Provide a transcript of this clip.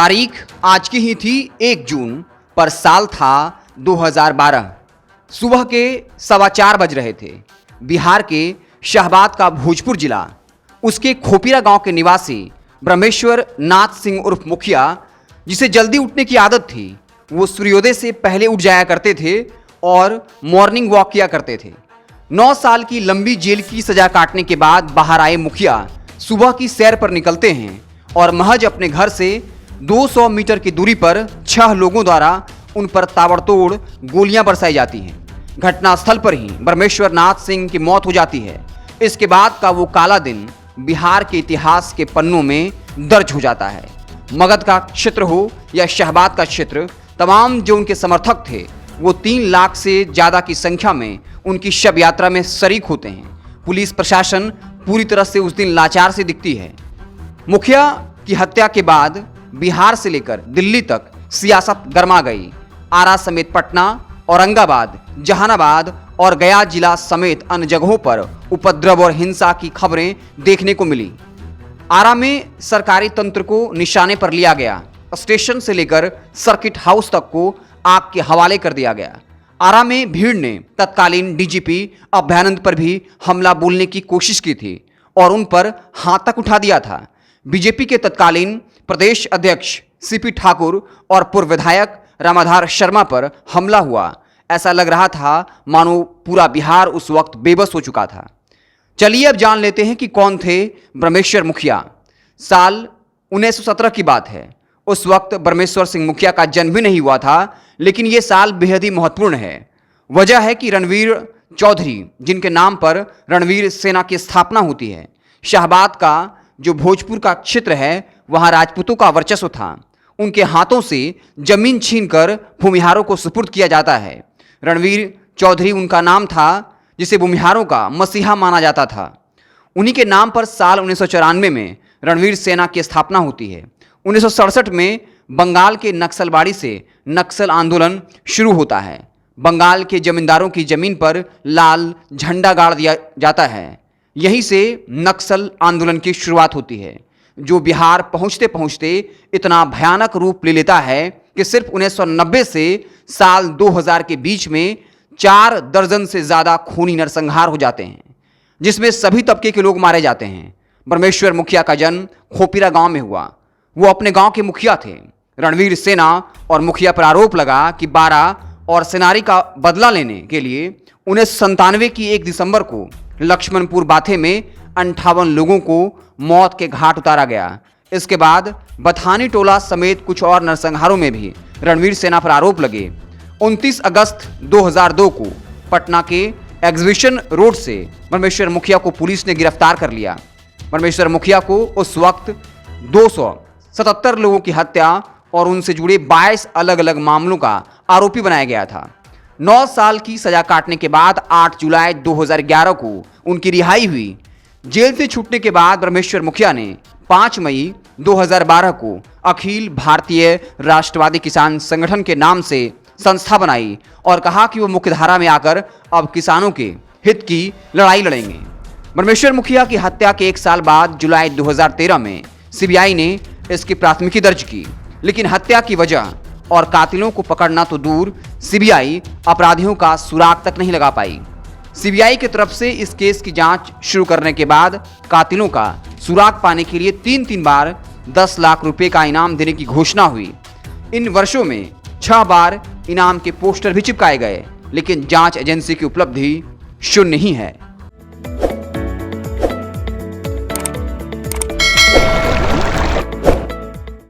तारीख आज की ही थी 1 जून, पर साल था 2012। सुबह के 4:15 बज रहे थे। बिहार के शहबाद का भोजपुर जिला, उसके खोपीरा गांव के निवासी ब्रह्मेश्वर नाथ सिंह उर्फ मुखिया, जिसे जल्दी उठने की आदत थी, वो सूर्योदय से पहले उठ जाया करते थे और मॉर्निंग वॉक किया करते थे। 9 साल की लंबी जेल की सजा काटने के बाद बाहर आए मुखिया सुबह की सैर पर निकलते हैं और महज अपने घर से 200 मीटर की दूरी पर 6 लोगों द्वारा उन पर ताबड़तोड़ गोलियां बरसाई जाती हैं। घटनास्थल पर ही ब्रह्मेश्वर नाथ सिंह की मौत हो जाती है। इसके बाद का वो काला दिन बिहार के इतिहास के पन्नों में दर्ज हो जाता है। मगध का क्षेत्र हो या शहबाद का क्षेत्र, तमाम जो उनके समर्थक थे वो 3 लाख से ज़्यादा की संख्या में उनकी शव यात्रा में शरीक होते हैं। पुलिस प्रशासन पूरी तरह से उस दिन लाचार से दिखती है। मुखिया की हत्या के बाद बिहार से लेकर दिल्ली तक सियासत गरमा गई। आरा समेत पटना, औरंगाबाद, जहानाबाद और गया जिला समेत अन्य जगहों पर उपद्रव और हिंसा की खबरें देखने को मिली। आरा में सरकारी तंत्र को निशाने पर लिया गया। स्टेशन से लेकर सर्किट हाउस तक को आग के हवाले कर दिया गया। आरा में भीड़ ने तत्कालीन डीजीपी अभयानंद पर भी हमला बोलने की कोशिश की थी और उन पर हाथ तक उठा दिया था। बीजेपी के तत्कालीन प्रदेश अध्यक्ष सीपी ठाकुर और पूर्व विधायक रामाधार शर्मा पर हमला हुआ। ऐसा लग रहा था मानो पूरा बिहार उस वक्त बेबस हो चुका था। चलिए अब जान लेते हैं कि कौन थे ब्रह्मेश्वर मुखिया। साल 1917 की बात है। उस वक्त ब्रह्मेश्वर सिंह मुखिया का जन्म भी नहीं हुआ था, लेकिन यह साल बेहद ही महत्वपूर्ण है। वजह है कि रणवीर चौधरी, जिनके नाम पर रणवीर सेना की स्थापना होती है, शहबाद का जो भोजपुर का क्षेत्र है वहां राजपूतों का वर्चस्व था। उनके हाथों से जमीन छीनकर भूमिहारों को सुपुर्द किया जाता है। रणवीर चौधरी उनका नाम था, जिसे भूमिहारों का मसीहा माना जाता था। उन्हीं के नाम पर साल 1994 में रणवीर सेना की स्थापना होती है। 1967 में बंगाल के नक्सलबाड़ी से नक्सल आंदोलन शुरू होता है। बंगाल के जमींदारों की जमीन पर लाल झंडा गाड़ दिया जाता है। यहीं से नक्सल आंदोलन की शुरुआत होती है, जो बिहार पहुंचते पहुंचते इतना भयानक रूप ले लेता है कि सिर्फ 1990 से साल 2000 के बीच में 4 दर्जन से ज़्यादा खूनी नरसंहार हो जाते हैं, जिसमें सभी तबके के लोग मारे जाते हैं। ब्रह्मेश्वर मुखिया का जन्म खोपीरा गांव में हुआ। वो अपने गांव के मुखिया थे। रणवीर सेना और मुखिया पर आरोप लगा कि 12 और सेनारी का बदला लेने के लिए 1997 की 1 दिसंबर को लक्ष्मणपुर बाथे में 58 लोगों को मौत के घाट उतारा गया। इसके बाद बथानी टोला समेत कुछ और नरसंहारों में भी रणवीर सेना पर आरोप लगे। 29 अगस्त 2002 को पटना के एग्जीबिशन रोड से ब्रह्मेश्वर मुखिया को पुलिस ने गिरफ्तार कर लिया। ब्रह्मेश्वर मुखिया को उस वक्त 277 लोगों की हत्या और उनसे जुड़े 22 अलग अलग मामलों का आरोपी बनाया गया था। 9 साल की सजा काटने के बाद 8 जुलाई 2011 को उनकी रिहाई हुई। जेल से छूटने के बाद ब्रह्मेश्वर मुखिया ने 5 मई 2012 को अखिल भारतीय राष्ट्रवादी किसान संगठन के नाम से संस्था बनाई और कहा कि वो मुख्यधारा में आकर अब किसानों के हित की लड़ाई लड़ेंगे। ब्रह्मेश्वर मुखिया की हत्या के 1 साल बाद जुलाई 2013 में सीबीआई ने इसकी प्राथमिकी दर्ज की, लेकिन हत्या की वजह और कातिलों को पकड़ना तो दूर, सीबीआई अपराधियों का सुराग तक नहीं लगा पाई। सीबीआई की तरफ से इस केस की जांच शुरू करने के बाद कातिलों का सुराग पाने के लिए 3 बार 10 लाख रुपए का इनाम देने की घोषणा हुई। इन वर्षों में 6 बार इनाम के पोस्टर भी चिपकाए गए, लेकिन जांच एजेंसी की उपलब्धि शून्य ही है।